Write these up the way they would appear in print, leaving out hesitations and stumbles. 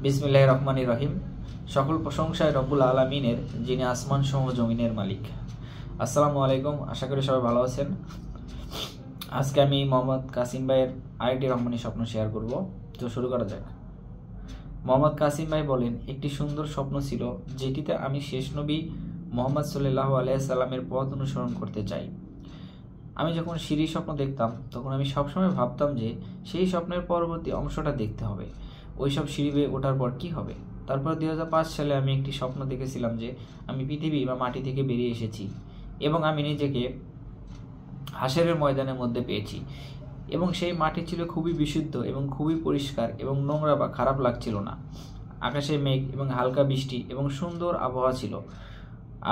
বিসমিল্লাহির রহমানির রহিম। সকল প্রশংসায় রব্বুল আলামিনের, যিনি আসমান সমূহ জমিনের মালিক। আসসালামু আলাইকুম, আশা করি সবাই ভালো আছেন। আজকে আমি মোহাম্মদ কাসিম ভাইয়ের আরেকটি রহমানি স্বপ্ন শেয়ার করব। তো শুরু করা যাক। মোহাম্মদ কাসিম ভাই বলেন, একটি সুন্দর স্বপ্ন ছিল যেটিতে আমি শেষ নবী মোহাম্মদ সাল্লাল্লাহু আলাইহি সাল্লামের পথ অনুসরণ করতে চাই। আমি যখন সিঁড়ি স্বপ্ন দেখতাম তখন আমি সবসময় ভাবতাম যে সেই স্বপ্নের পরবর্তী অংশটা দেখতে হবে, ওইসব সিঁড়ি বেয়ে ওঠার পর কী হবে। তারপর 2005 সালে আমি একটি স্বপ্ন দেখেছিলাম যে আমি পৃথিবী বা মাটি থেকে বেরিয়ে এসেছি এবং আমি নিজেকে হাশেরের ময়দানের মধ্যে পেয়েছি এবং সেই মাটি ছিল খুবই বিশুদ্ধ এবং খুবই পরিষ্কার এবং নোংরা বা খারাপ লাগছিল না। আকাশে মেঘ এবং হালকা বৃষ্টি এবং সুন্দর আবহাওয়া ছিল।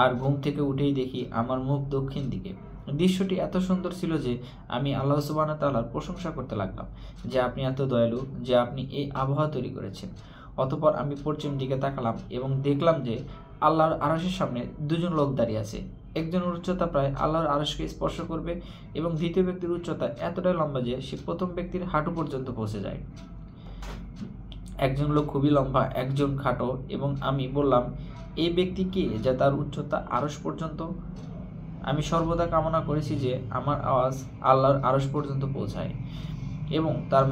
আর ঘুম থেকে উঠেই দেখি আমার মুখ দক্ষিণ দিকে। দৃশ্যটি এত সুন্দর ছিল যে আমি আল্লাহ সুবহানাহু ওয়া তাআলার প্রশংসা করতে লাগলাম যে আপনি এত দয়ালু, যে আপনি এই আবহাওয়া তৈরি করেছেন। অতঃপর আমি পশ্চিম দিকে তাকালাম এবং দেখলাম যে আল্লাহর আরশের সামনে দুজন লোক দাঁড়িয়ে আছে। একজনের উচ্চতা প্রায় আল্লাহর আরশকে স্পর্শ করবে এবং দ্বিতীয় ব্যক্তির উচ্চতা এতটাই লম্বা যে সে প্রথম ব্যক্তির হাঁটু পর্যন্ত পৌঁছে যায়। একজন লোক খুবই লম্বা, একজন খাটো, এবং আমি বললাম, এই ব্যক্তি কে যা তার উচ্চতা আরশ পর্যন্ত? আমি সর্বদা কামনা করেছি যে আমার আওয়াজ আল্লাহর আরশ পর্যন্ত পৌঁছায় এবং তার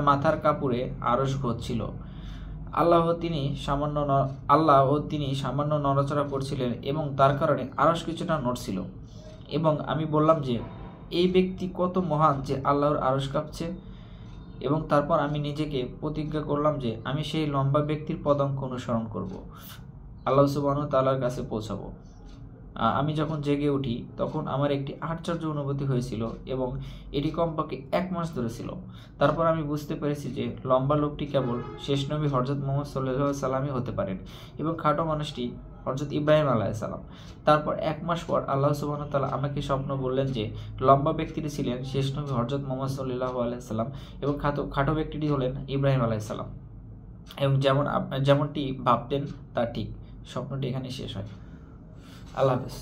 মাথার কাপড়ে আরশ ঘটছিল। আল্লাহ তিনি সামান্য নড়াচড়া করছিলেন এবং তার কারণে আরশ কিছুটা নড়ছিল। এবং আমি বললাম যে এই ব্যক্তি কত মহান যে আল্লাহর আরশ কাঁপছে। এবং তারপর আমি নিজেকে প্রতিজ্ঞা করলাম যে আমি সেই লম্বা ব্যক্তির পদাঙ্ক অনুসরণ করব, আল্লাহ সুবহানাহু ওয়া তাআলার কাছে পৌঁছাবো। আমি যখন জেগে উঠি তখন আমার একটি আশ্চর্য অনুভূতি হয়েছিল এবং এটি কমপক্ষে 1 মাস ধরে ছিল। তারপর আমি বুঝতে পেরেছি যে লম্বা লোকটি কেবল শেষ নবী হযরত মুহাম্মদ সাল্লাল্লাহু আলাইহি সাল্লামই হতে পারেন এবং খাটো মানুষটি হযরত ইব্রাহিম আলাইহিস সালাম। তারপর 1 মাস পর আল্লাহ সুবহানাহু ওয়া তাআলা আমাকে স্বপ্ন বললেন যে লম্বা ব্যক্তিটি ছিলেন শেষ নবী হযরত মুহাম্মদ সাল্লাল্লাহু আলাইহি সাল্লাম এবং খাটো ব্যক্তিটি হলেন ইব্রাহিম আলাইহিস সালাম। এবং যেমনটি ভাবতেন তা ঠিক। স্বপ্নটি এখানে শেষ হয়। আল্লাহ হাফেজ।